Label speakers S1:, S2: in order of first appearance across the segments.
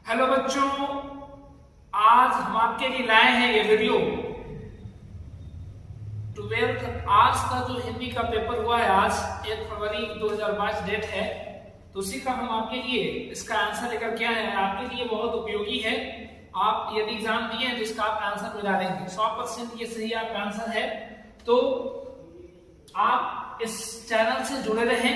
S1: Hello बच्चों, आज हम आपके लिए लाए हैं ये वीडियो 12th आज का जो हिंदी का पेपर हुआ है। आज 1 फरवरी 2022 डेट है, तो उसी का हम आपके लिए इसका आंसर लेकर के आए हैं। आपके लिए बहुत उपयोगी है। आप यदि एग्जाम दिए हैं तो इसका आप आंसर मिला देंगे। 100% ये सही आपका आंसर है। तो आप इस चैनल से जुड़े रहें।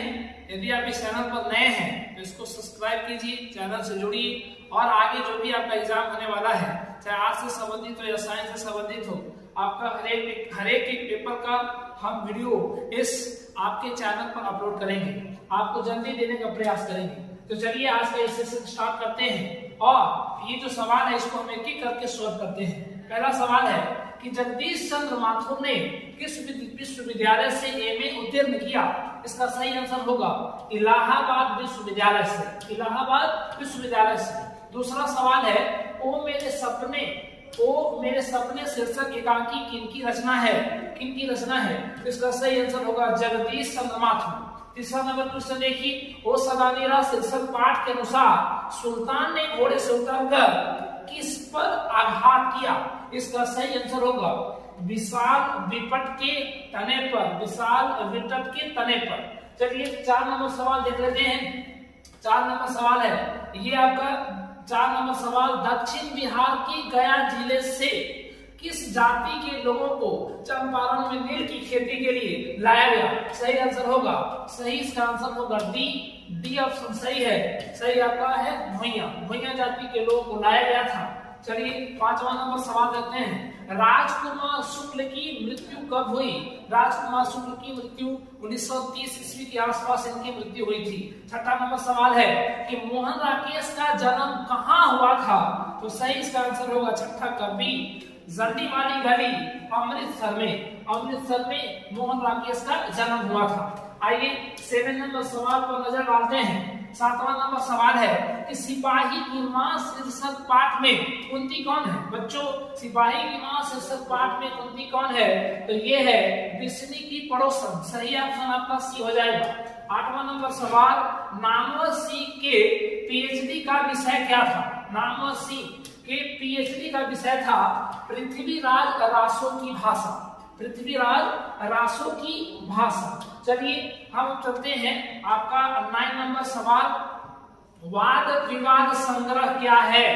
S1: यदि आप इस चैनल पर नए हैं तो इसको सब्सक्राइब कीजिए, चैनल से जुड़िए और आगे जो भी आपका एग्जाम होने वाला है, चाहे आर्ट्स से संबंधित हो या साइंस से संबंधित हो, आपका हर एक पेपर का हम वीडियो इस आपके चैनल पर अपलोड करेंगे, आपको जल्दी देने का प्रयास करेंगे। तो चलिए आज का सेशन स्टार्ट करते हैं और ये जो सवाल है इसको हम एक करके सॉल्व करते हैं। पहला सवाल है कि जगदीश चंद्र माथुर ने किस विश्वविद्यालय से एमए उत्तीर्ण किया? इसका सही आंसर होगा इलाहाबाद विश्वविद्यालय से। इलाहाबाद विश्वविद्यालय से। दूसरा सवाल है ओ मेरे सपने शीर्षक एकांकी किनकी रचना है? किनकी रचना है? इसका सही आंसर होगा जगदीश चंद्र माथुर। तीसरा नंबर क्वेश्चन देखिए, ओ सदानेरा शीर्षक पाठ के अनुसार सुल्तान ने घोड़े से उतरकर किस पर आघात किया? इसका सही आंसर होगा विशाल विपट के तने पर। विशाल विपट के तने पर। चलिए 4 नंबर सवाल देख लेते हैं। 4 नंबर सवाल है ये आपका 4 नंबर सवाल, दक्षिण बिहार के गया जिले से किस जाति के लोगों को चंपारण में नील की खेती के लिए लाया गया? सही आंसर होगा, सही इसका आंसर होगा डी ऑप्शन सही है। सही आपका है भुइयां जाति के लोगों को लाया गया था। चलिए 5वां नंबर सवाल देखते हैं, राजकुमार शुक्ल की मृत्यु कब हुई? राजकुमार शुक्ल की मृत्यु 1930 ईस्वी के आसपास इनकी मृत्यु हुई थी। 6ठा नंबर सवाल है कि मोहन राकेश का जन्म कहाँ हुआ था? तो सही इसका आंसर होगा 6ठा कभी जल्दी वाली गली अमृतसर में। अमृतसर में मोहन राकेश का जन्म हुआ था। आइए 7 नंबर सवाल पर नजर डालते हैं। 7वां नंबर सवाल है कि सिपाही की मां शीर्षक पाठ में कुंती कौन है? बच्चों, सिपाही की मां शीर्षक पाठ में कुंती कौन है? तो ये है बिस्नी की पड़ोसन। सही ऑप्शन आपका सी हो जाएगा। 8वां नंबर सवाल, नामवर सिंह के पीएचडी का विषय क्या था? नामवर सिंह के पीएचडी का विषय था पृथ्वीराज रासो की भाषा। पृथ्वीराज रासो की भाषा। चलिए हम चलते हैं आपका 9 नंबर सवाल, वाद विवाद संग्रह क्या है?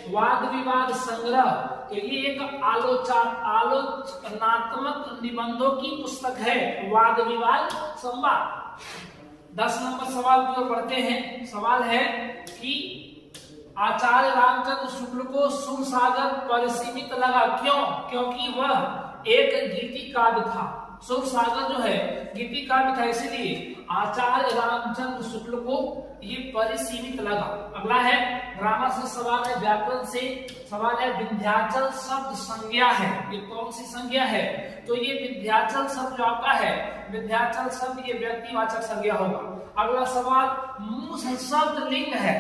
S1: वाद विवाद संग्रह तो ये एक आलोचनात्मक निबंधों की पुस्तक है। वाद विवाद संवाद। 10 नंबर सवाल की ओर बढ़ते हैं। सवाल है कि आचार्य रामचंद्र शुक्ल को सुरसागर परिसीमित लगा, क्यों? क्योंकि वह एक गीति काव्य था। सुरसागर जो है गीति काव्य था, इसलिए आचार्य रामचंद्र शुक्ल को ये परिसीमित लगा। अगला है ग्रामर से सवाल है, व्याकरण से सवाल है, विंध्याचल शब्द संज्ञा है। ये कौन सी संज्ञा है? तो ये विंध्याचल शब्द जो आपका है, विंध्याचल शब्द ये व्यक्तिवाचक संज्ञा होगा। अगला सवाल, मूस शब्द लिंग है।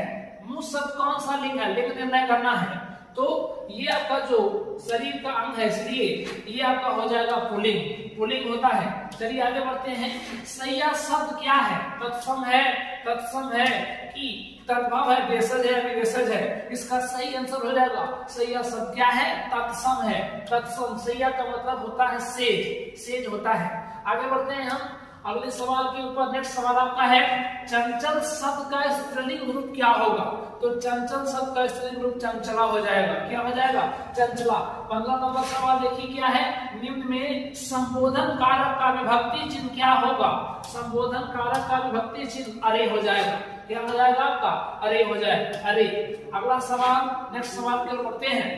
S1: मूस शब्द कौन सा लिंग है? लिंग निर्णय करना है। तो ये आपका जो शरीर का अंग है, इसलिए ये आपका हो जाएगा पुल्लिंग। पुल्लिंग होता है। चलिए आगे बढ़ते हैं। सैया शब्द क्या है? तत्सम है। तत्सम है कि तद्भव है, देशज है, विदेशज है। इसका सही आंसर हो जाएगा सैया शब्द क्या है? तत्सम है। तत्सम। सैया का मतलब होता है सेज। सेज होता है। आगे बढ़ते हैं हम अगले सवाल के ऊपर। नेक्स्ट सवाल आपका है, चंचल शब्द का स्त्रीलिंग रूप क्या होगा? तो चंचल शब्द का स्त्रीलिंग रूप चंचला हो जाएगा। क्या हो जाएगा? चंचला। 15 नंबर सवाल देखिए क्या है, निम्न में संबोधन कारक का विभक्ति चिन्ह क्या होगा? संबोधन कारक का विभक्ति चिन्ह अरे हो जाएगा। क्या हो जाएगा आपका? अरे हो जाएगा, अरे। अगला सवाल, नेक्स्ट सवाल की ओर बढ़ते हैं।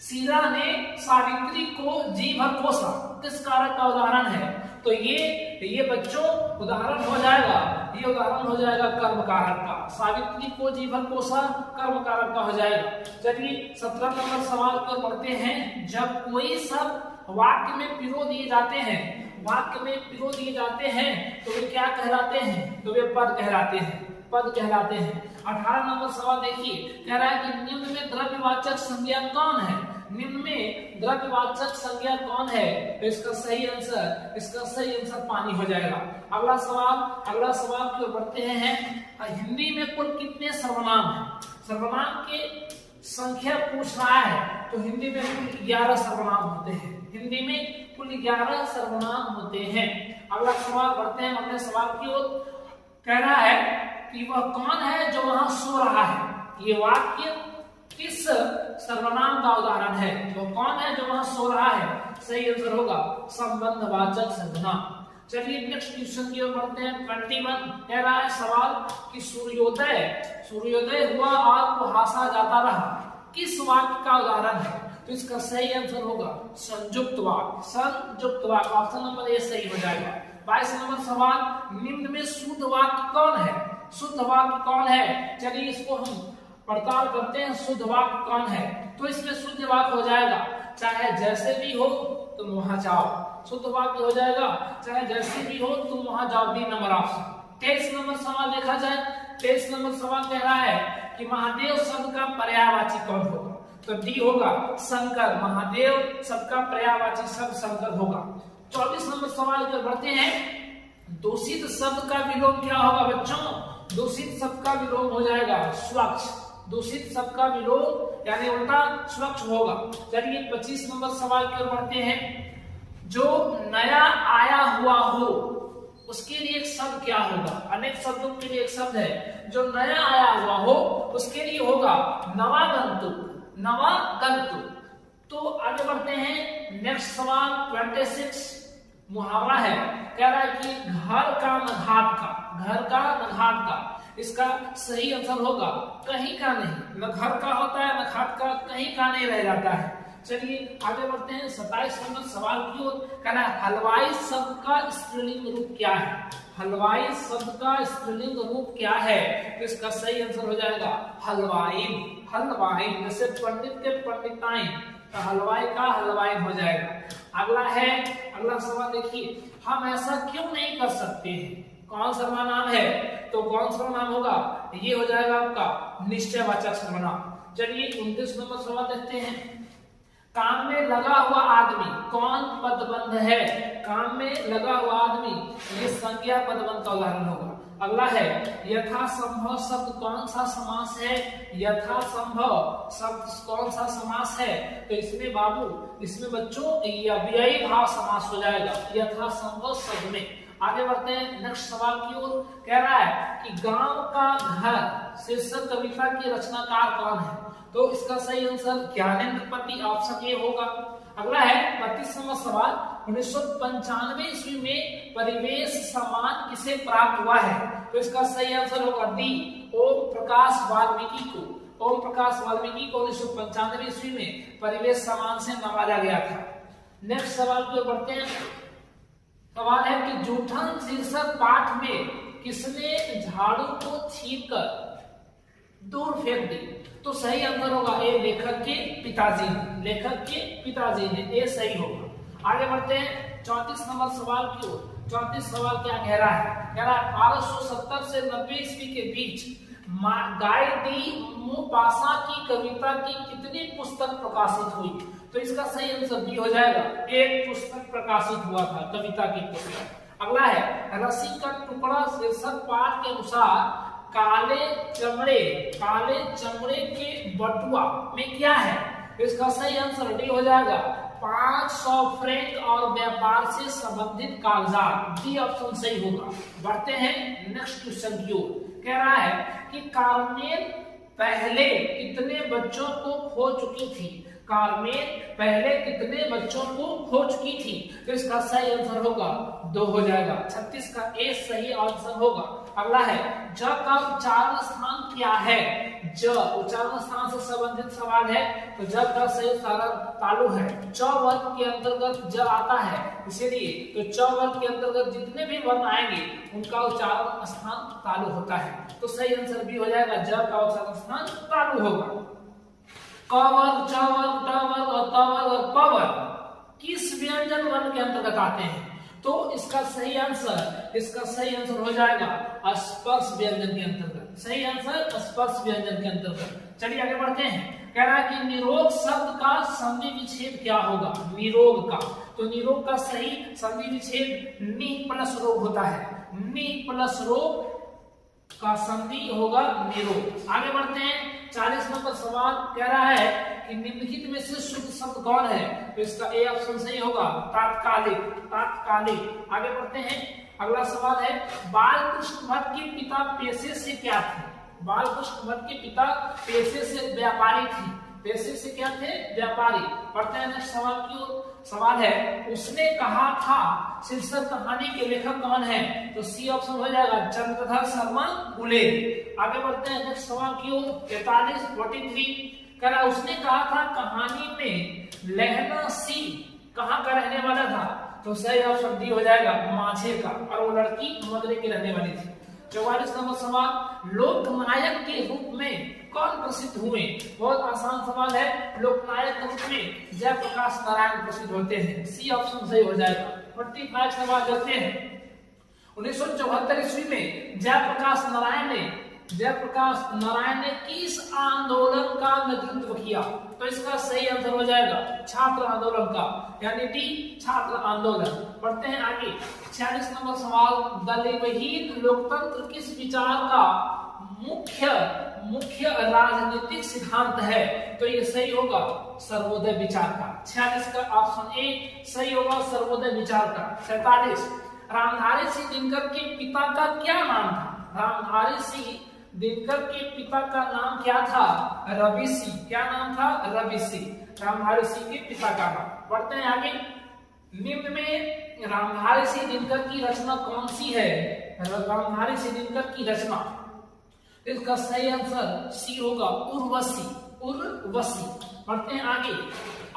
S1: सीरा ने सावित्री को जी भर पोसा, किस कारक का उदाहरण है? तो ये बच्चों उदाहरण हो जाएगा, ये उदाहरण हो जाएगा कर्म कारक का। सावित्री को जी भर पोसा कर्म कारक का हो जाएगा। चलिए 17 नंबर सवाल पर बढ़ते हैं। जब कोई शब्द वाक्य में पिरो दिए जाते हैं, वाक्य में पिरो दिए जाते हैं तो वे क्या कहलाते हैं? तो वे पद कहलाते हैं। पद कहलाते हैं। 18 नंबर सवाल देखिए, कह रहा है कि निम्न में द्रव्यवाचक संज्ञा कौन है? निम्न में द्रव्यवाचक संज्ञा कौन है? तो इसका सही आंसर पानी हो जाएगा। अगला सवाल की ओर बढ़ते हैं। हिंदी में कुल कितने सर्वनाम हैं? सर्वनाम के संख्या पूछ रहा है तो हिंदी में कुल 11 सर्वनाम होते हैं। हिंदी में कुल 11 सर्वनाम होते हैं। अगला सवाल बढ़ते हैं अपने सवाल की ओर। कह रहा है कि वह कौन है जो वहां सो रहा है। ये वाक्य किस सर्वनाम का उदाहरण है? वो कौन है जो वहां सो रहा है? सही आंसर होगा संबंधवाचक सर्वनाम। चलिए नेक्स्ट क्वेश्चन की ओर बढ़ते हैं। 21 कह रहा है सवाल कि सूर्योदय हुआ और कुहासा जाता रहा, किस वाक्य का उदाहरण है? तो इसका सही आंसर होगा संयुक्त वाक्य। संयुक्त वाक्य ऑप्शन नंबर ए सही हो जाएगा। 22 नंबर सवाल, निम्न में शुद्ध वाक्य कौन है? शुद्ध वाक्य कौन है? चलिए इसको हम पड़ताल करते हैं। शुद्ध वाक्य कौन है? तो इसमें शुद्ध वाक्य हो जाएगा चाहे जैसे भी हो तुम वहां जाओ। शुद्ध वाक्य हो जाएगा चाहे जैसे भी हो तुम वहां जाओ। B number option. 23 नंबर सवाल देखा जाए। 23 नंबर सवाल कह रहा है कि महादेव शब्द का पर्यायवाची कौन होगा? तो डी होगा शंकर। महादेव शब्द का पर्यायवाची शब्द शंकर होगा। 24 नंबर सवाल की ओर बढ़ते हैं। दूषित शब्द का विलोम क्या होगा बच्चों? दूषित शब्द का विलोम हो जाएगा स्वच्छ। दूषित शब्द का विलोम यानी उल्टा स्वच्छ होगा। चलिए 25 नंबर सवाल की ओर बढ़ते हैं। जो नया आया हुआ हो उसके लिए एक शब्द क्या होगा? अनेक शब्दों के लिए एक शब्द है। जो नया आया हुआ हो उसके लिए होगा नवागंतुक। नवागंतुक। तो आगे बढ़ते हैं। नेक्स्ट सवाल 26 मुहावरा है। कह रहा है कि घर का न घाट का। घर का न घाट का। इसका सही आंसर होगा कहीं का नहीं। न घर का होता है न घाट का, कहीं का नहीं रह जाता है। चलिए आगे बढ़ते हैं। 27 नंबर सवाल की ओर। कहना है हलवाई शब्द का स्त्रीलिंग रूप क्या है? हलवाई शब्द का स्त्रीलिंग रूप क्या है? तो इसका सही आंसर हो जाएगा हलवाइन। हलवाइन जैसे पंडित के पंडिताइन, तो हलवाई का हलवाइन हो जाएगा। अगला सवाल देखिए। हम ऐसा क्यों नहीं कर सकते हैं? कौन सर्वनाम है? तो कौन सर्वनाम होगा? ये हो जाएगा आपका निश्चयवाचक सर्वनाम। चलिए 29 नंबर सवाल देखते हैं। काम में लगा हुआ आदमी कौन पदबंध है? काम में लगा हुआ आदमी ये संज्ञा पदबंध का उदाहरण होगा। अगला है यथासंभव शब्द कौन सा समास है? यथासंभव शब्द कौन सा समास है? तो इसमें बच्चों अव्ययी भाव समास हो जाएगा यथासंभव शब्द में। आगे बढ़ते हैं नेक्स्ट सवाल की ओर। कह रहा है कि गांव का घर शीर्षक कविता की रचनाकार कौन है? तो इसका सही आंसर ज्ञानेंद्रपति ऑप्शन ए होगा। अगला है 32 नंबर सवाल। 1995 ईस्वी में परिवेश सम्मान किसे प्राप्त हुआ है? तो इसका सही आंसर होगा डी ओम प्रकाश वाल्मीकि को। ओम प्रकाश वाल्मीकि को 1995 ईस्वी में परिवेश सम्मान से नवाजा गया था। नेक्स्ट सवाल की ओर बढ़ते हैं। सवाल है कि जूठन शीर्षक पाठ में किसने झाड़ू को छीनकर दूर फेंक दी? तो सही आंसर होगा ए लेखक के पिताजी ने। लेखक के पिताजी ने, ए सही होगा। आगे बढ़ते हैं 34 नंबर सवाल की ओर। 34 सवाल क्या कह रहा है? कह रहा है 1270 से 90 ईस्वी के बीच गाय डी मोपासा की कविता की कितनी पुस्तक प्रकाशित हुई? तो इसका सही आंसर बी हो जाएगा। एक पुस्तक प्रकाशित हुआ था कविता की पुस्तक। अगला है रस्सी का टुकड़ा शीर्षक पाठ के अनुसार काले चमड़े के बटुआ में क्या है? इसका सही आंसर डी हो जाएगा 500 फ्रैंक और व्यापार से संबंधित कागजात। डी ऑप्शन सही होगा। बढ़ते हैं नेक्स्ट क्वेश्चन की ओर। कह रहा है कि कारमेन पहले कितने बच्चों को खो चुकी थी? कारमेन पहले कितने बच्चों को खो चुकी थी? तो इसका सही आंसर होगा 2 हो जाएगा। 36 का ए सही आंसर होगा। अगला है ज का उच्चारण स्थान क्या है? ज उच्चारण स्थान से संबंधित सवाल है। तो ज का सही उच्चारण तालु है। च वर्ग के अंतर्गत ज आता है, इसीलिए तो च वर्ग के अंतर्गत जितने भी वर्ण आएंगे उनका उच्चारण स्थान तालु होता है। तो सही आंसर भी हो जाएगा ज का उच्चारण स्थान तालु होगा। क वर्ग, च वर्ग, ट वर्ग और त वर्ग और प वर्ग किस व्यंजन वर्ण के अंतर्गत आते हैं? तो इसका सही आंसर हो जाएगा स्पर्श व्यंजन के अंतर्गत। सही आंसर स्पर्श व्यंजन के अंतर्गत। चलिए आगे बढ़ते हैं। कह रहा है कि निरोग शब्द का संधि विच्छेद क्या होगा? निरोग का, तो निरोग का सही संधि विच्छेद नि प्लस रोग होता है। नि प्लस रोग का संधि होगा निरोग। आगे बढ़ते हैं 40 नंबर सवाल कह रहा है कि निम्नलिखित में से शुद्ध शब्द कौन है, तो इसका ए ऑप्शन सही होगा, तात्कालिक। तात्कालिक। आगे बढ़ते हैं, अगला सवाल है बालकृष्ण भट्ट के पिता पेशे से क्या थे। बालकृष्ण भट्ट के पिता पेशे से व्यापारी थे। पेशे से क्या थे, व्यापारी। पढ़ते हैं नेक्स्ट सवाल की ओर। सवाल है उसने कहा था शीर्षक कहानी के लेखक कौन है, तो सी ऑप्शन हो जाएगा, चंद्रधर शर्मा फुले। आगे बढ़ते हैं नेक्स्ट सवाल की ओर। 43 कह रहा उसने कहा था कहानी में लहना सी कहाँ का रहने वाला था, तो सही ऑप्शन डी हो जाएगा, माझे का, और वो लड़की मदरे की रहने वाली थी। 44 नंबर सवाल लोकनायक के रूप में कौन प्रसिद्ध हुए। बहुत आसान सवाल है, लोकनायक के रूप में जयप्रकाश नारायण प्रसिद्ध होते हैं, सी ऑप्शन सही हो जाएगा। 45 सवाल करते हैं 1974 ईस्वी में जयप्रकाश नारायण ने किस आंदोलन का नेतृत्व किया, तो इसका सही आंसर हो जाएगा छात्र आंदोलन का, यानी डी छात्र आंदोलन। पढ़ते हैं आगे 46 नंबर सवाल दलविहीन लोकतंत्र किस विचार का मुख्य राजनीतिक सिद्धांत है, तो ये सही होगा सर्वोदय विचार का। 46 का ऑप्शन ए सही होगा, सर्वोदय विचार का। 47 रामधारी सिंह दिनकर के पिता का क्या नाम था। रामधारी सिंह दिनकर के पिता का नाम क्या था, रवि सिंह। क्या नाम था, रवि सिंह। रामधारी सिंह के पिता का नाम। पढ़ते हैं आगे, निम्न में रामधारी सिंह दिनकर की रचना कौन सी है। रामधारी सिंह दिनकर की रचना, इसका सही आंसर सी होगा, उर्वशी। उर्वशी। पढ़ते हैं आगे,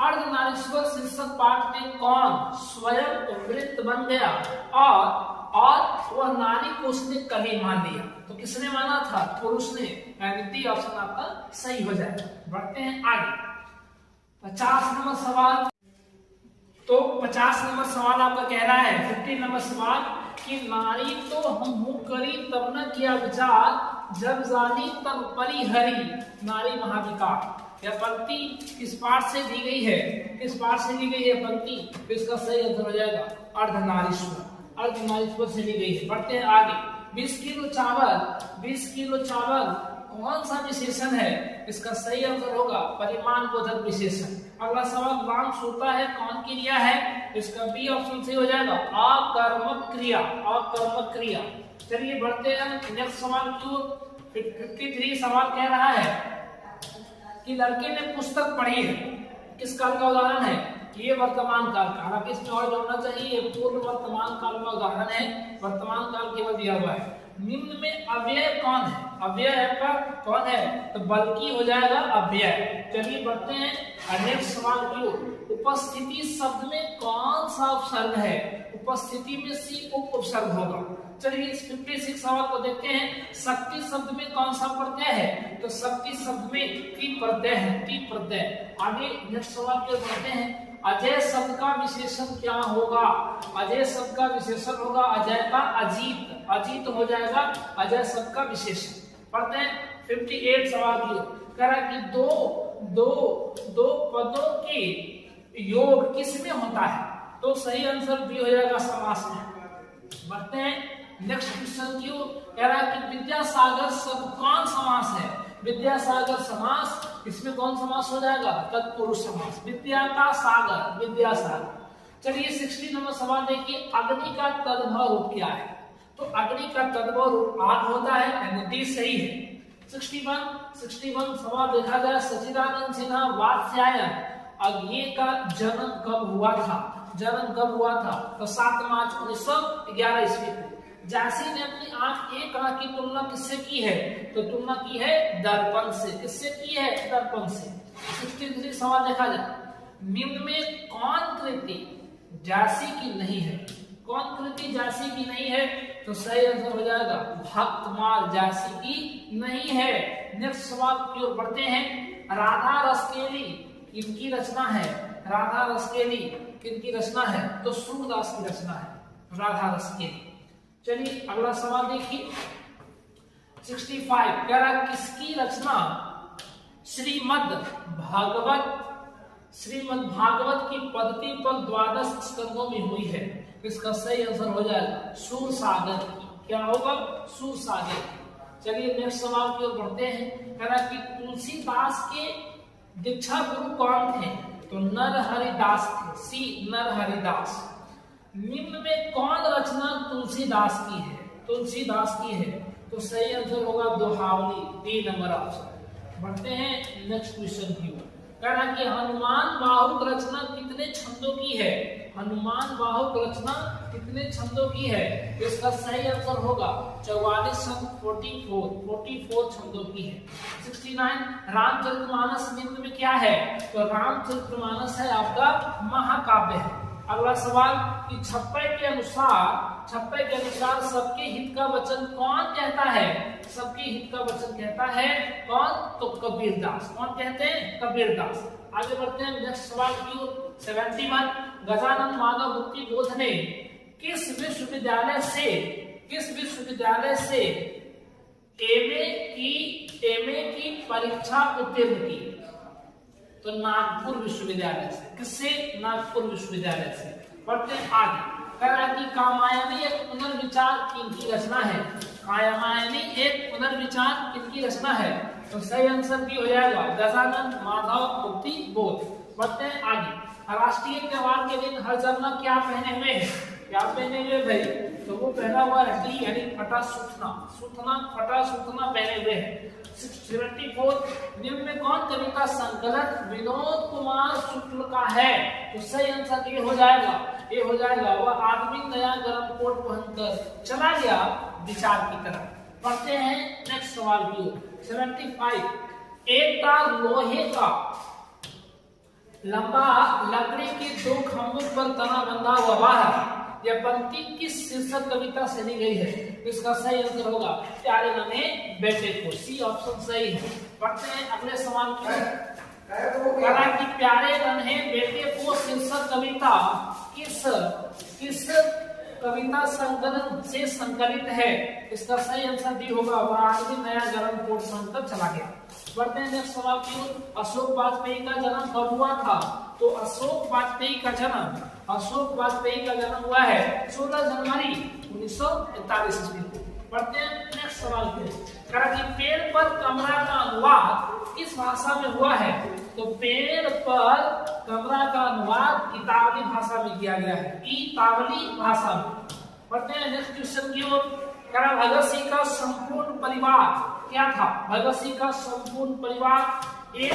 S1: अर्धनारीश्वर शीर्षक पाठ में कौन स्वयं वृत्त बन गया और वह नारी को उसने कभी मान लिया, तो किसने माना था, पुरुष ने, यानी डी ऑप्शन आपका सही हो जाएगा। बढ़ते हैं आगे 50 नंबर सवाल। तो 50 नंबर सवाल आपका कह रहा है 50 नंबर सवाल कि नारी तो हम करी तब न किया विचार जब जानी तब परिहरी नारी महाविकार। यह पंक्ति किस पाठ से दी गई है, किस पाठ से ली गई है पंक्ति, तो इसका सही आंसर हो जाएगा अर्धनारीश्वर। अर्धनारीश्वर से ली गई है। बढ़ते हैं आगे 20 किलो चावल कौन सा विशेषण है, इसका सही आंसर होगा परिमाण बोधक विशेषण। अगला सवाल राम सोता है कौन क्रिया है, इसका बी ऑप्शन सही हो जाएगा अकर्मक क्रिया। अकर्मक क्रिया। चलिए बढ़ते हैं नेक्स्ट सवाल की। 53 सवाल कह रहा है कि लड़के ने पुस्तक पढ़ी है, किस काल का उदाहरण है, ये वर्तमान काल का। हालांकि इसमें और जोड़ना चाहिए, ये पूर्व वर्तमान काल का उदाहरण है, वर्तमान काल केवल दिया हुआ है। निम्न में अव्यय कौन है, अव्यय का कौन है, तो बल्कि हो जाएगा अव्यय। चलिए बढ़ते हैं नेक्स्ट सवाल की ओर। उपस्थिति शब्द में कौन सा उपसर्ग है, उपस्थिति में सी उपसर्ग होगा। चलिए इस 56 सवाल को देखते हैं। शक्ति शब्द में कौन सा प्रत्यय है, तो शक्ति शब्द में टी प्रत्यय है, टी प्रत्यय। आगे नेक्स्ट सवाल पे बढ़ते हैं। अजय शब्द का विशेषण क्या होगा, अजय शब्द का विशेषण होगा अजय का अजीत। अजीत हो जाएगा अजय शब्द का विशेषण। पढ़ते हैं 58 सवाल की। कह रहा कि दो पदों के योग किसमें होता है, तो सही आंसर भी हो जाएगा समास में। बढ़ते हैं नेक्स्ट क्वेश्चन की ओर। कह रहा है कि विद्यासागर शब्द कौन समास है, विद्यासागर समास, इसमें कौन समास हो जाएगा, तत्पुरुष समास। विद्या का सागर, विद्यासागर। चलिए 60 नंबर सवाल देखिए, अग्नि का तद्भव रूप क्या है, तो अग्नि का तद्भव रूप आग होता है, यानी डी सही है। 61 सवाल देखा जाए, सच्चिदानंद सिन्हा वात्स्यायन अज्ञे का जन्म कब हुआ था, जन्म कब हुआ था, तो 7 मार्च 1911 ईस्वी को। जासी ने अपनी आंख एक आंख की तुलना किससे की है, तो तुलना की है दर्पण से। किससे की है, दर्पण से। 63 सवाल देखा जाए, निम्न में कौन कृति जासी की नहीं है, कौन कृति जासी की नहीं है, तो सही आंसर हो जाएगा भक्तमाल जासी की नहीं है। नेक्स्ट सवाल की ओर बढ़ते हैं। राधा रसकेली किनकी रचना है, राधा रसकेली किनकी रचना है, तो सूरदास की रचना है राधा रसकेली। चलिए अगला सवाल देखिए 65 कह रहा किसकी रचना श्रीमद् भागवत की पद्धति पर 12 स्कंदों में हुई है, इसका सही आंसर हो जाएगा सूरसागर की। क्या होगा, सूरसागर। चलिए नेक्स्ट सवाल की ओर बढ़ते हैं। कह रहा कि तुलसीदास के दीक्षा गुरु कौन थे? तो नरहरिदास थे। सी नरहरिदास। निम्न में कौन रचना तुलसीदास की है? तुलसीदास की है। तो सही आंसर होगा दोहावली, डी नंबर ऑप्शन। बढ़ते हैं नेक्स्ट क्वेश्चन की ओर। कह रहा कि हनुमान बाहुक रचना कितने छंदों की है? हनुमान बाहुक रचना कितने छंदों की है? इसका सही आंसर होगा 44 छंद, 44 छंदों की है। 69 रामचरितमानस निम्न में क्या है? तो रामचरितमानस है आपका महाकाव्य है। अगला सवाल कि छप्पे के अनुसार सबके हित का वचन कौन कहता है? सबके हित का वचन कहता है कौन? तो कबीरदास। कौन कहते हैं? कबीरदास। आगे बढ़ते हैं नेक्स्ट सवाल की ओर। 71 गजानन माधव मुक्ति बोध ने किस विश्वविद्यालय से एमए की परीक्षा उत्तीर्ण की? तो नागपुर विश्वविद्यालय से। किससे? नागपुर विश्वविद्यालय से। बढ़ते हैं आगे। कह रहा है कि कामायनी एक पुनर्विचार किनकी रचना है? कामायनी एक पुनर्विचार किनकी रचना है? तो सही आंसर भी हो जाएगा गजानन माधव मुक्ति बोध। बढ़ते हैं आगे। राष्ट्रीय त्योहार के दिन हर जवान क्या पहने हुए है? क्या पहने हुए भाई? तो वो पहना हुआ है डी यानी फटा सूखना पहने हुए है। 74 निम्न में कौन कविता संकलन विनोद कुमार शुक्ल का है? तो सही आंसर ये हो जाएगा वह आदमी नया गरम कोट पहनकर चला गया विचार की तरफ। पढ़ते हैं नेक्स्ट सवाल की ओर। 75 एक तार लोहे का लंबा लकड़ी के 2 खंभों पर तना बंधा हुआ है। यह पंक्ति किस शीर्षक कविता से ली गई है? इसका सही आंसर होगा प्यारे नन्हे बेटे को। सी ऑप्शन सही है। बढ़ते हैं अगले सवाल की। कहा कि प्यारे नन्हे बेटे को शीर्षक कविता किस कविता संकलन से संकलित है? इसका सही आंसर डी होगा वह आदमी नया गरम कोट पहनकर चला गया। बढ़ते हैं नेक्स्ट सवाल की ओर। अशोक वाजपेयी का जन्म कब हुआ था? तो अशोक वाजपेयी का जन्म हुआ है 16 जनवरी 1941 ईस्वी को। बढ़ते हैं नेक्स्ट सवाल पे। कहा कि पेड़ पर कमरा का अनुवाद किस भाषा में हुआ है? तो पेड़ पर कमरा का अनुवाद इतावली भाषा में किया गया है। इतावली भाषा में। बढ़ते हैं नेक्स्ट क्वेश्चन की ओर। कहा भगत सिंह का संपूर्ण परिवार क्या था? भगत सिंह का संपूर्ण परिवार एक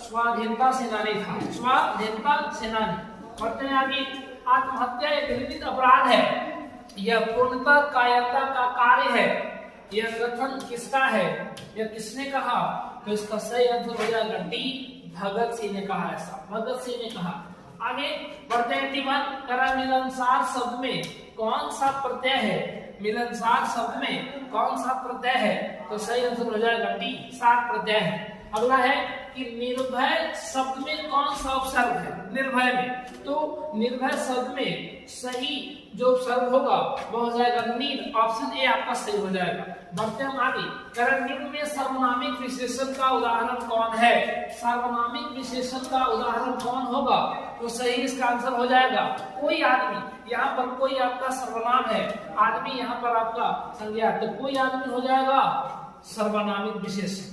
S1: स्वाधीनता सेनानी था। स्वाधीनता सेनानी। बढ़ते हैं आगे। आत्महत्या एक घृणित अपराध है। यह पूर्णतः कायरता का कार्य है। यह कथन किसका है? यह किसने कहा? तो इसका सही आंसर हो जाएगा डी भगत सिंह ने कहा। ऐसा भगत सिंह ने कहा। आगे बढ़ते हैं। 81 करा मिलनसार शब्द में कौन सा प्रत्यय है? मिलनसार शब्द में कौन सा प्रत्यय है? तो सही आंसर हो जाएगा डी सार प्रत्यय है। अगला है कि निर्भय शब्द में कौन सा उपसर्ग है? निर्भय में। तो निर्भय शब्द में सही जो उपसर्ग होगा वह हो जाएगा नीर। ऑप्शन ए आपका सही हो जाएगा। बढ़ते हम आगे। करण निम्न में सर्वनामिक विशेषण का उदाहरण कौन है? सर्वनामिक विशेषण का उदाहरण कौन होगा? तो सही इसका आंसर हो जाएगा कोई आदमी। यहाँ पर कोई आपका सर्वनाम है, आदमी यहाँ पर आपका संज्ञा, तो कोई आदमी हो जाएगा सर्वनामिक विशेषण।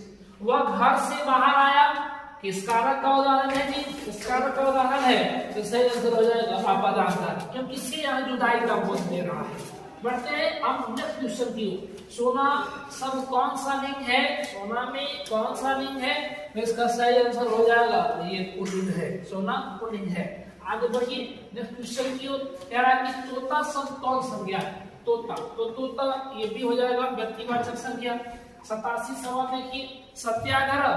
S1: वह घर से बाहर आया किस कारक का उदाहरण है जी? किस कारक का उदाहरण है? तो सही आंसर हो जाएगा अपदार्थ, क्योंकि इससे यहाँ जुदाई का बोध दे रहा है। बढ़ते हैं अब नेक्स्ट क्वेश्चन की ओर। सोना शब्द कौन सा लिंग है? सोना में कौन सा लिंग है? तो इसका सही आंसर हो जाएगा ये पुल्लिंग है। सोना पुल्लिंग है। आगे बढ़िए नेक्स्ट क्वेश्चन की ओर। कह रहा है कि तोता शब्द कौन संज्ञा है? तोता, तो तोता ये भी हो जाएगा व्यक्तिवाचक संज्ञा। 87 सवाल देखिए। सत्याग्रह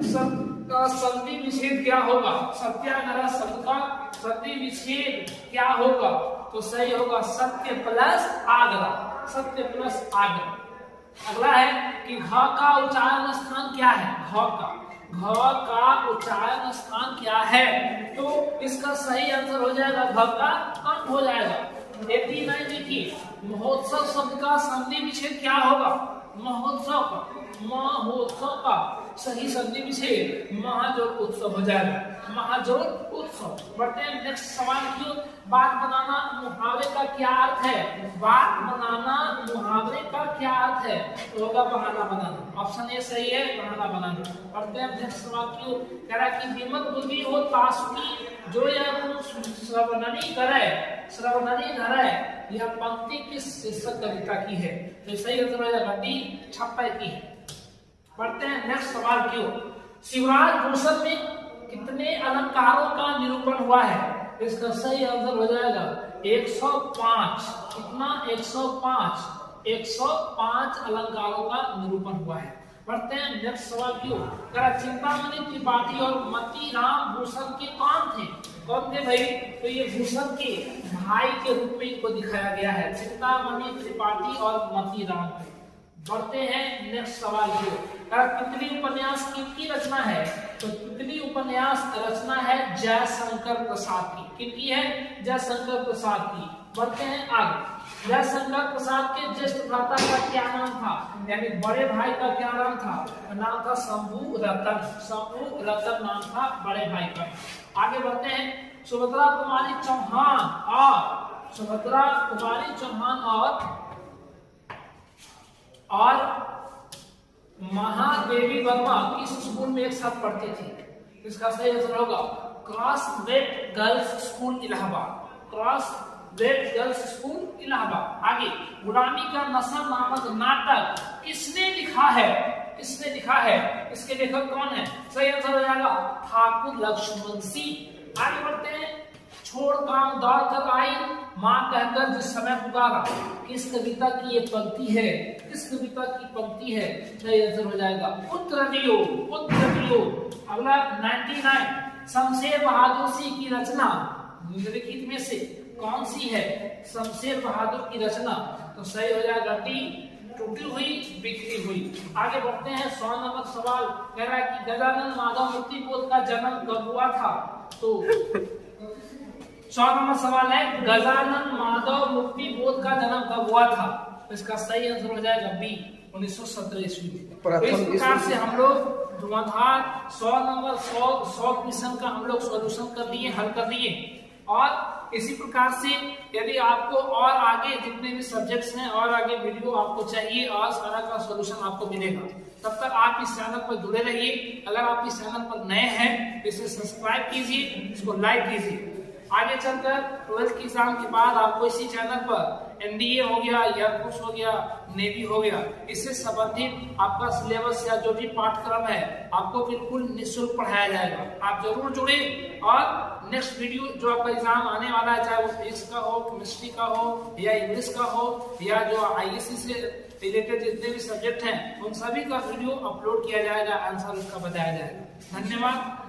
S1: शब्द का संधि विच्छेद क्या होगा? सत्याग्रह शब्द का संधि विच्छेद क्या होगा? तो सही होगा सत्य प्लस आग्रह। सत्य प्लस आग्रह। अगला है कि घ का उच्चारण स्थान क्या है? घ का उच्चारण स्थान क्या है? तो इसका सही आंसर हो जाएगा घ का कंठ हो जाएगा। 89 देखिए। महोत्सव शब्द का संधि विच्छेद क्या होगा? महोत्सव का सही संधि विच्छेद महाजोड़ उत्सव हो जाएगा, महाजोड़ उत्सव। बढ़ते हैं नेक्स्ट सवाल की ओर। बात बनाना मुहावरे का क्या अर्थ है? बात बनाना मुहावरे का क्या अर्थ है? तो होगा बहाना बनाना। ऑप्शन ए सही है, बहाना बनाना। बढ़ते हैं नेक्स्ट सवाल की ओर। कह रहा है कि विमत बुद्धि हो तासुकी जो यह श्रवणनी करे, श्रवणनी धरे, यह पंक्ति किस शीर्षक कविता की है? तो सही आंसर हो जाएगा डी, छप्पय की है। बढ़ते हैं नेक्स्ट सवाल की ओर। शिवराज भूषण में कितने अलंकारों का निरूपण हुआ है? इसका सही आंसर हो जाएगा 105। कितना? 105। 105 अलंकारों का निरूपण हुआ है। बढ़ते हैं नेक्स्ट सवाल की ओर। चिंतामणि त्रिपाठी और मती राम भूषण के कौन थे? कौन थे भाई? तो ये भूषण के भाई के रूप में इनको दिखाया गया है, चिंतामणि त्रिपाठी और मती राम। बढ़ते हैं नेक्स्ट सवाल की ओर। तितली उपन्यास किसकी रचना है? तो तितली उपन्यास रचना है जयशंकर प्रसाद की। किसकी है? जयशंकर प्रसाद की। बढ़ते हैं आगे। जयशंकर प्रसाद के ज्येष्ठ भ्राता का क्या नाम था? यानी बड़े भाई का क्या नाम था? नाम था शंभू रतन। शंभू रतन नाम था बड़े भाई का। आगे बढ़ते हैं। सुभद्रा कुमारी चौहान और सुभद्रा कुमारी चौहान और महादेवी वर्मा किस स्कूल में एक साथ पढ़ती थी? इसका सही आंसर होगा Crosthwaite girls school Allahabad. Crosthwaite girls school Allahabad. आगे। गुलामी का नशा नामक नाटक किसने लिखा है? किसने लिखा है? इसके लेखक कौन है? सही आंसर हो जाएगा ठाकुर लक्ष्मण सिंह। आगे बढ़ते हैं। छोड़ काम दौड़ कर आई मां कहकर जिस समय पुकारा, किस कविता की ये पंक्ति है? किस कविता की पंक्ति है? सही आंसर हो जाएगा पुत्र दियो, पुत्र दियो। अगला 99। शमशेर बहादुर सिंह की रचना निम्नलिखित में से कौन सी है? शमशेर बहादुर की रचना। तो सही हो जाएगा डी, टूटी हुई बिखरी हुई। आगे बढ़ते हैं। 100 नंबर सवाल। कह रहा है कि गजानन माधव मुक्ति बोध का जन्म कब हुआ था? तो 100 नंबर सवाल है गजानन माधव मुक्ति बोध का जन्म कब हुआ था? तो इसका सही आंसर हो जाएगा बी, 1917 ईस्वी में। इस प्रकार से हम लोग धुआंधार 100 नंबर 100 क्वेश्चन का हम लोग सॉल्यूशन कर दिए, हल कर दिए। और इसी प्रकार से यदि आपको और आगे जितने भी सब्जेक्ट्स हैं और आगे वीडियो आपको चाहिए और सारा का सॉल्यूशन आपको मिलेगा, तब तक आप इस चैनल पर जुड़े रहिए। अगर आप इस चैनल पर नए हैं तो इसे सब्सक्राइब कीजिए, इसको लाइक कीजिए। आगे चलकर 12th की एग्जाम के बाद आपको इसी चैनल पर एनडीए हो गया, एयरफोर्स हो गया, नेवी हो गया, इससे संबंधित आपका सिलेबस या जो भी पाठ्यक्रम है आपको बिल्कुल निःशुल्क पढ़ाया जाएगा। आप जरूर जुड़े। और नेक्स्ट वीडियो जो आपका एग्जाम आने वाला है, चाहे वो फिजिक्स का हो, केमिस्ट्री का हो या इंग्लिश का हो या जो आईएससी से रिलेटेड जितने भी सब्जेक्ट हैं उन सभी का वीडियो अपलोड किया जाएगा, आंसर उसका बताया जाएगा। धन्यवाद।